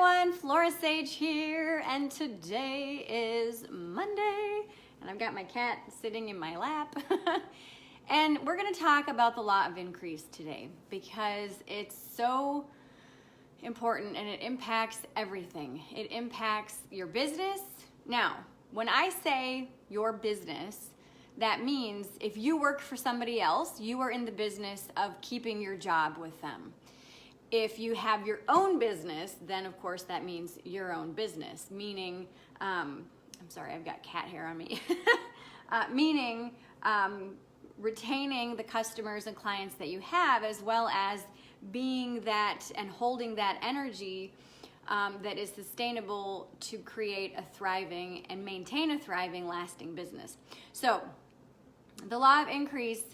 everyone, Flora Sage here, and today is Monday, and I've got my cat sitting in my lap. And we're going to talk about the law of increase today because it's so important and it impacts everything. It impacts your business. Now, when I say your business, that means if you work for somebody else, you are in the business of keeping your job with them. If you have your own business, then of course that means your own business, meaning, I'm sorry, I've got cat hair on me, meaning retaining the customers and clients that you have, as well as being that and holding that energy that is sustainable to create a thriving and maintain a thriving, lasting business. So the law of increase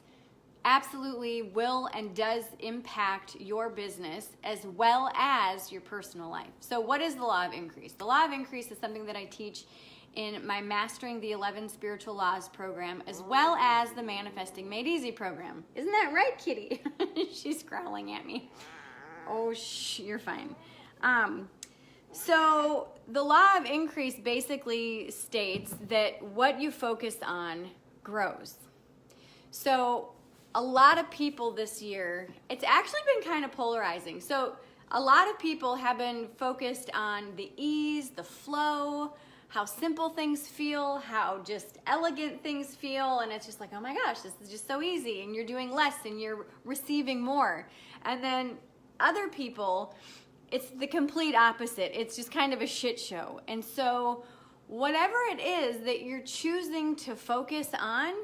absolutely will and does impact your business as well as your personal life. So what is the law of increase? The law of increase is something that I teach in my Mastering the 11 Spiritual Laws program, as well as the Manifesting Made Easy program. Isn't that right, kitty? She's growling at me. Oh, you're fine. So the law of increase basically states that what you focus on grows. So a lot of people this year, it's actually been kind of polarizing. So a lot of people have been focused on the ease, the flow, how simple things feel, how just elegant things feel, and it's just like, oh my gosh, this is just so easy, and you're doing less and you're receiving more. And then other people, it's the complete opposite. It's just kind of a shit show. And so whatever it is that you're choosing to focus on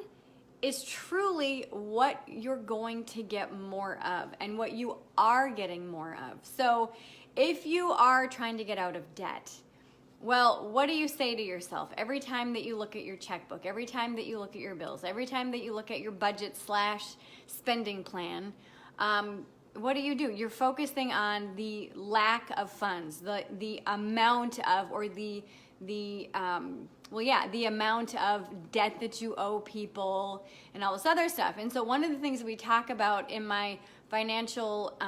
is truly what you're going to get more of and what you are getting more of. So if you are trying to get out of debt, well, what do you say to yourself every time that you look at your checkbook, every time that you look at your bills, every time that you look at your budget / spending plan? What do? You're focusing on the lack of funds, the amount of, or the amount of debt that you owe people and all this other stuff. And so one of the things we talk about in my financial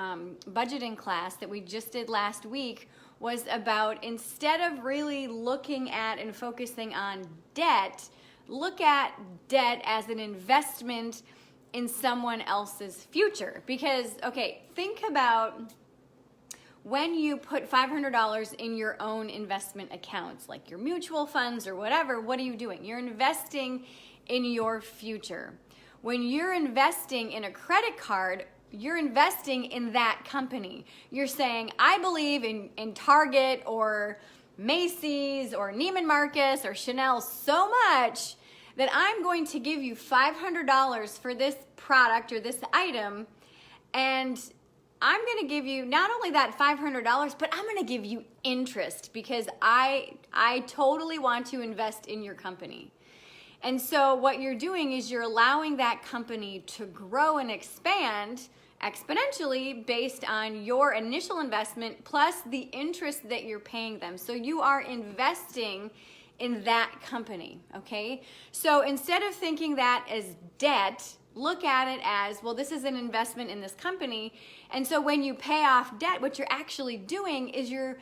budgeting class that we just did last week was about, instead of really looking at and focusing on debt, look at debt as an investment in someone else's future. Because, okay, think about when you put $500 in your own investment accounts, like your mutual funds or whatever, what are you doing? You're investing in your future. When you're investing in a credit card, you're investing in that company. You're saying, I believe in Target or Macy's or Neiman Marcus or Chanel so much that I'm going to give you $500 for this product or this item, and I'm going to give you not only that $500, but I'm going to give you interest because I totally want to invest in your company. And so what you're doing is you're allowing that company to grow and expand exponentially based on your initial investment plus the interest that you're paying them. So you are investing in that company, okay? So instead of thinking that as debt, look at it as, well, this is an investment in this company. And so when you pay off debt, what you're actually doing is you're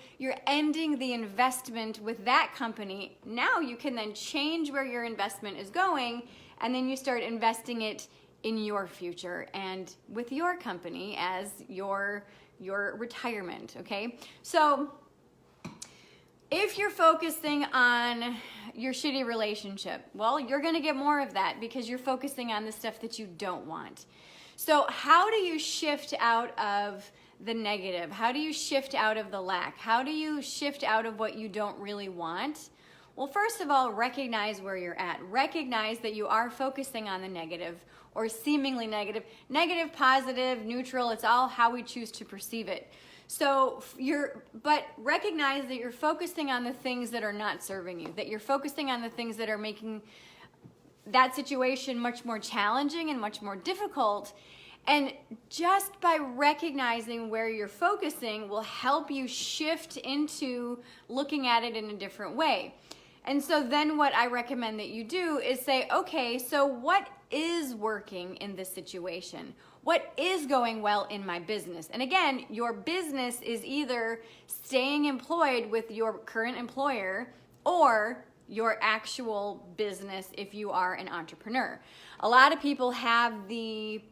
ending the investment with that company. Now you can then change where your investment is going, and then you start investing it in your future and with your company as your retirement, okay? So if you're focusing on your shitty relationship, well, you're gonna get more of that because you're focusing on the stuff that you don't want. So how do you shift out of the negative? How do you shift out of the lack? How do you shift out of what you don't really want? Well, first of all, recognize where you're at. Recognize that you are focusing on the negative or seemingly negative. Negative, positive, neutral, it's all how we choose to perceive it. So but recognize that you're focusing on the things that are not serving you, that you're focusing on the things that are making that situation much more challenging and much more difficult. And just by recognizing where you're focusing will help you shift into looking at it in a different way. And so then what I recommend that you do is say, okay, so what is working in this situation? What is going well in my business? And again, your business is either staying employed with your current employer or your actual business if you are an entrepreneur. A lot of people have the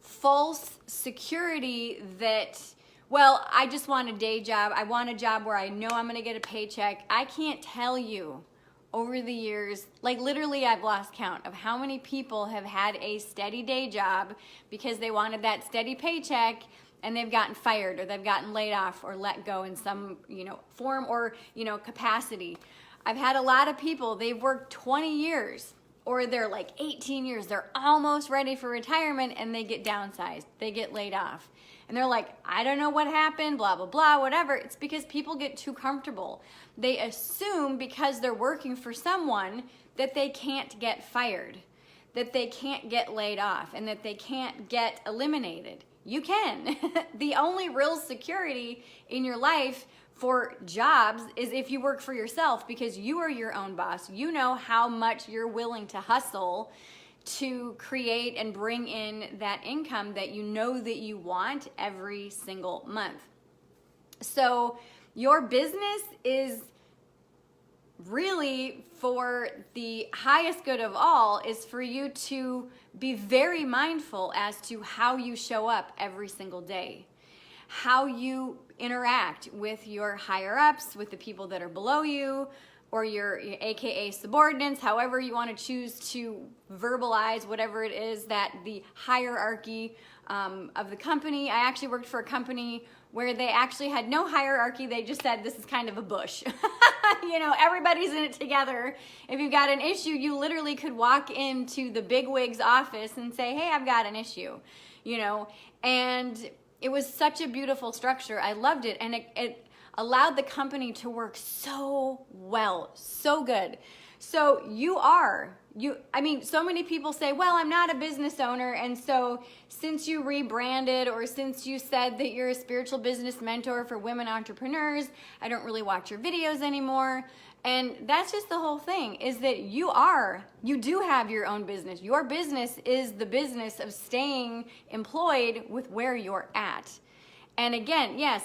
false security that, well, I just want a day job. I want a job where I know I'm going to get a paycheck. I can't tell you over the years, like literally I've lost count of how many people have had a steady day job because they wanted that steady paycheck and they've gotten fired or they've gotten laid off or let go in some, form or, capacity. I've had a lot of people, they've worked 20 years or they're like 18 years. They're almost ready for retirement and they get downsized. They get laid off. And they're like, I don't know what happened, blah, blah, blah, whatever. It's because people get too comfortable. They assume because they're working for someone that they can't get fired, that they can't get laid off, and that they can't get eliminated. You can. The only real security in your life for jobs is if you work for yourself because you are your own boss. You know how much you're willing to hustle to create and bring in that income that you know that you want every single month. So your business is really for the highest good of all is for you to be very mindful as to how you show up every single day, how you interact with your higher ups, with the people that are below you, or your AKA subordinates, however you want to choose to verbalize whatever it is that the hierarchy of the company. I actually worked for a company where they actually had no hierarchy. They just said, this is kind of a bush. Everybody's in it together. If you've got an issue, you literally could walk into the bigwig's office and say, hey, I've got an issue, and it was such a beautiful structure. I loved it. And it allowed the company to work so well, so good. So so many people say, well, I'm not a business owner. And so since you rebranded or since you said that you're a spiritual business mentor for women entrepreneurs, I don't really watch your videos anymore. And that's just the whole thing, is that you do have your own business. Your business is the business of staying employed with where you're at. And again, yes,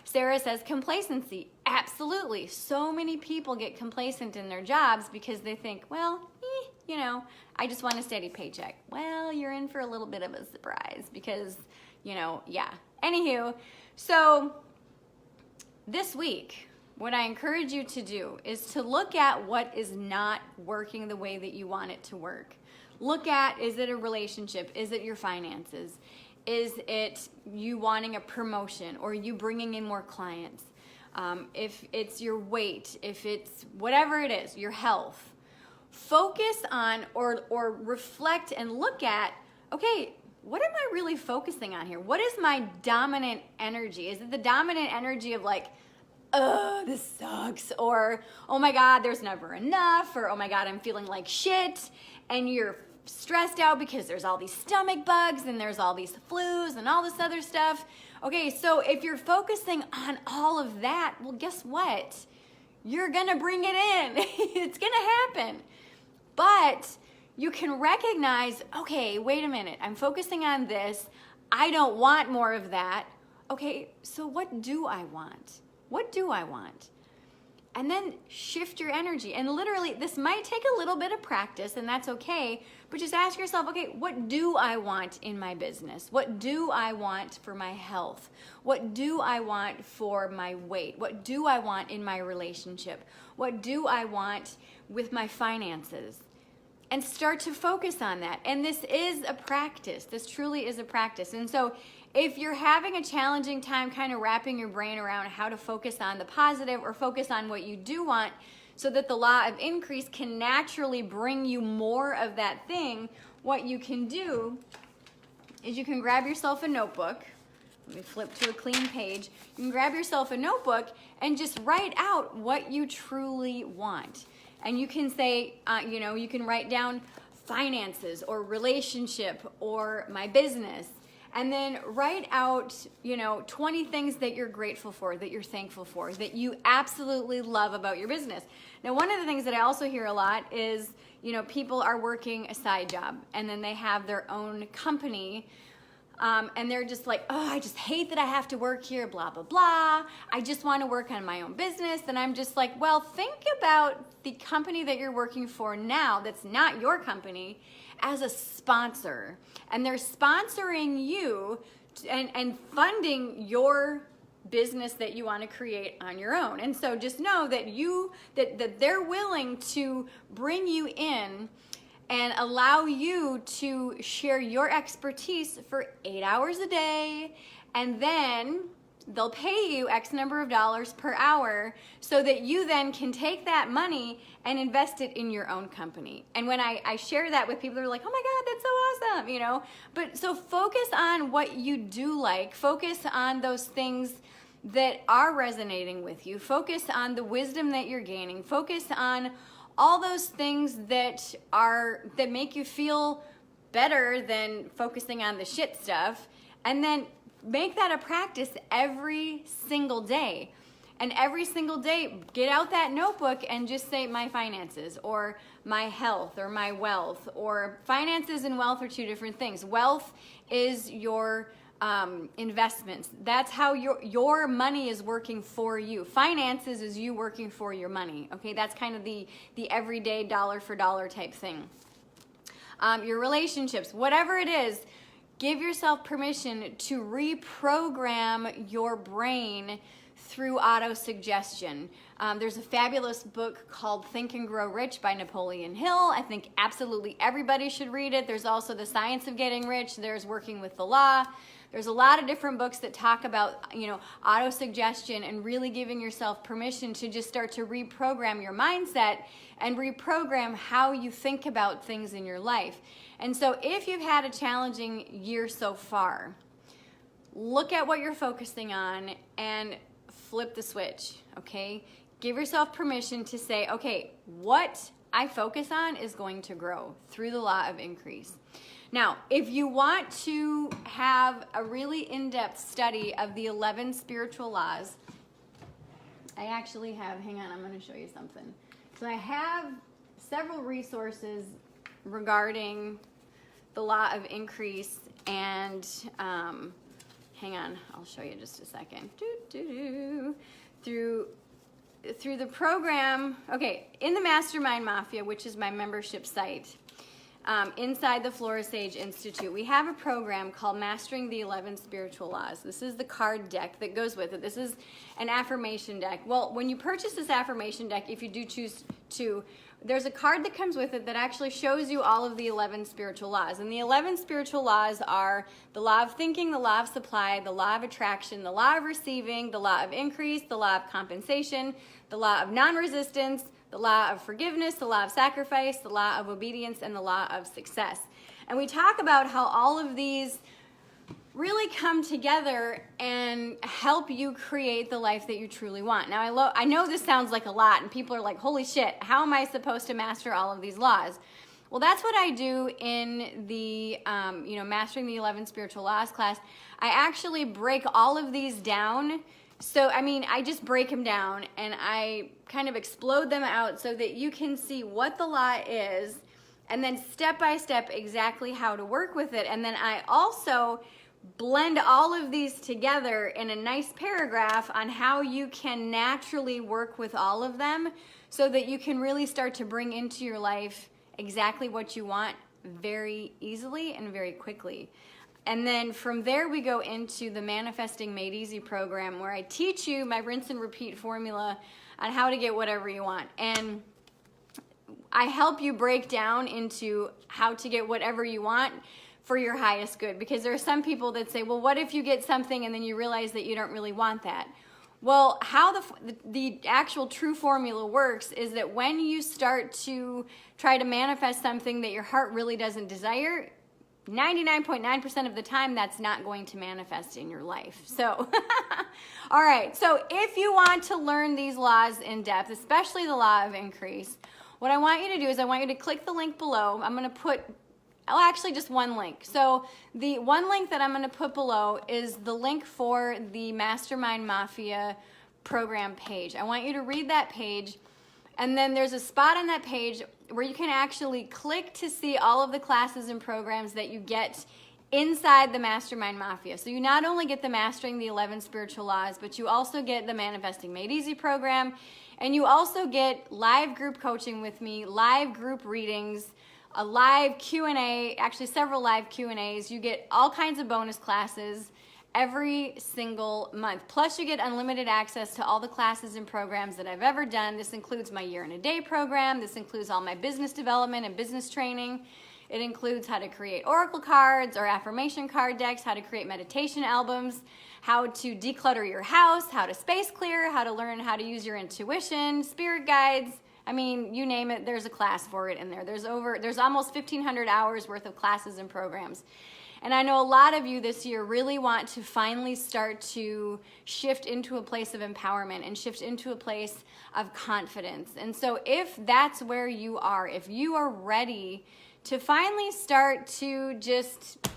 Sarah says complacency. Absolutely. So many people get complacent in their jobs because they think, well, I just want a steady paycheck. Well, you're in for a little bit of a surprise because, yeah. Anywho, so this week, what I encourage you to do is to look at what is not working the way that you want it to work. Look at, is it a relationship? Is it your finances? Is it you wanting a promotion or you bringing in more clients? If it's your weight, if it's whatever it is, your health, focus on or reflect and look at, okay, what am I really focusing on here? What is my dominant energy? Is it the dominant energy of like, this sucks, or oh my God, there's never enough, or oh my God, I'm feeling like shit, and you're stressed out because there's all these stomach bugs and there's all these flus and all this other stuff. Okay, so if you're focusing on all of that, well, guess what? You're gonna bring it in. It's gonna happen. But you can recognize, okay, wait a minute, I'm focusing on this. I don't want more of that. Okay, so what do I want? What do I want? And then shift your energy. And literally, this might take a little bit of practice, and that's okay, but just ask yourself, okay, what do I want in my business? What do I want for my health? What do I want for my weight? What do I want in my relationship? What do I want with my finances? And start to focus on that. And this is a practice. This truly is a practice. And so if you're having a challenging time kind of wrapping your brain around how to focus on the positive or focus on what you do want so that the law of increase can naturally bring you more of that thing, what you can do is you can grab yourself a notebook. Let me flip to a clean page. You can grab yourself a notebook and just write out what you truly want. And you can say, you can write down finances or relationship or my business. And then write out, 20 things that you're grateful for, that you're thankful for, that you absolutely love about your business. Now, one of the things that I also hear a lot is, people are working a side job and then they have their own company and they're just like, oh, I just hate that I have to work here, blah, blah, blah. I just want to work on my own business. And I'm just like, well, think about the company that you're working for now that's not your company as a sponsor. And they're sponsoring you and funding your business that you want to create on your own. And so just know that that they're willing to bring you in and allow you to share your expertise for 8 hours a day, and then they'll pay you X number of dollars per hour so that you then can take that money and invest it in your own company. And when I share that with people, they're like, oh my God, that's so awesome, you know? But so focus on what you do like, focus on those things that are resonating with you, focus on the wisdom that you're gaining, focus on all those things that make you feel better than focusing on the shit stuff, and then make that a practice every single day. And every single day, get out that notebook and just say my finances or my health or my wealth. Or finances and wealth are two different things. Wealth is your investments. That's how your money is working for you. Finances is you working for your money. Okay, that's kind of the everyday dollar for dollar type thing. Your relationships, whatever it is, give yourself permission to reprogram your brain through auto-suggestion. There's a fabulous book called Think and Grow Rich by Napoleon Hill. I think absolutely everybody should read it. There's also The Science of Getting Rich. There's Working with the Law. There's a lot of different books that talk about, auto-suggestion and really giving yourself permission to just start to reprogram your mindset and reprogram how you think about things in your life. And so if you've had a challenging year so far, look at what you're focusing on and flip the switch, okay? Give yourself permission to say, okay, what I focus on is going to grow through the law of increase. Now, if you want to have a really in-depth study of the 11 spiritual laws, I actually have, hang on, I'm going to show you something. So I have several resources regarding the law of increase, and hang on, I'll show you just a second. Through the program, okay, in the Mastermind Mafia, which is my membership site, inside the Flora Sage Institute, we have a program called Mastering the 11 Spiritual Laws. This is the card deck that goes with it. This is an affirmation deck. Well, when you purchase this affirmation deck, if you do choose to, there's a card that comes with it that actually shows you all of the 11 spiritual laws. And the 11 spiritual laws are the law of thinking, the law of supply, the law of attraction, the law of receiving, the law of increase, the law of compensation, the law of non-resistance, the law of forgiveness, the law of sacrifice, the law of obedience, and the law of success. And we talk about how all of these really come together and help you create the life that you truly want. Now, I know this sounds like a lot, and people are like, holy shit, how am I supposed to master all of these laws? Well, that's what I do in the, Mastering the 11 Spiritual Laws class. I actually break all of these down. So, I just break them down and I kind of explode them out so that you can see what the law is, and then step by step exactly how to work with it. And then I also blend all of these together in a nice paragraph on how you can naturally work with all of them so that you can really start to bring into your life exactly what you want very easily and very quickly. And then from there we go into the Manifesting Made Easy program, where I teach you my rinse and repeat formula on how to get whatever you want. And I help you break down into how to get whatever you want for your highest good. Because there are some people that say, well, what if you get something and then you realize that you don't really want that? Well, how the actual true formula works is that when you start to try to manifest something that your heart really doesn't desire, 99.9% of the time, that's not going to manifest in your life. So, all right. So if you want to learn these laws in depth, especially the law of increase, what I want you to do is I want you to click the link below. I'm going to put, actually just one link. So the one link that I'm going to put below is the link for the Mastermind Mafia program page. I want you to read that page. And then there's a spot on that page where you can actually click to see all of the classes and programs that you get inside the Mastermind Mafia. So you not only get the Mastering the 11 Spiritual Laws, but you also get the Manifesting Made Easy program, and you also get live group coaching with me, live group readings, a live Q&A, actually several live Q&As. You get all kinds of bonus classes every single month. Plus you get unlimited access to all the classes and programs that I've ever done. This includes my Year in a Day program. This includes all my business development and business training. It includes how to create oracle cards or affirmation card decks, how to create meditation albums, how to declutter your house, how to space clear, how to learn how to use your intuition, spirit guides. I mean, you name it, there's a class for it in there. There's almost 1,500 hours worth of classes and programs. And I know a lot of you this year really want to finally start to shift into a place of empowerment and shift into a place of confidence. And so if that's where you are, if you are ready to finally start to just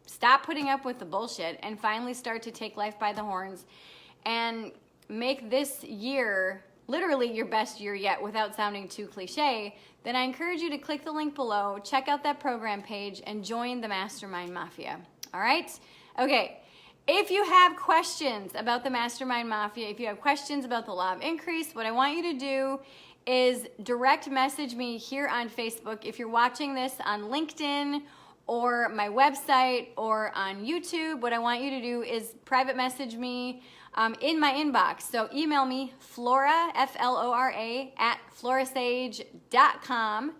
stop putting up with the bullshit and finally start to take life by the horns and make this year literally your best year yet without sounding too cliche, then I encourage you to click the link below, check out that program page, and join the Mastermind Mafia. All right? Okay. If you have questions about the Mastermind Mafia, if you have questions about the Law of Increase, what I want you to do is direct message me here on Facebook. If you're watching this on LinkedIn or my website or on YouTube, what I want you to do is private message me in my inbox. So email me, Flora, Flora, at florasage.com,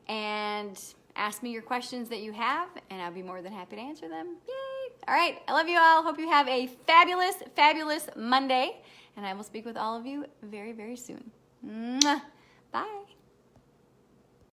and ask me your questions that you have, and I'll be more than happy to answer them. Yay! All right, I love you all. Hope you have a fabulous, fabulous Monday, and I will speak with all of you very, very soon. Mwah. Bye.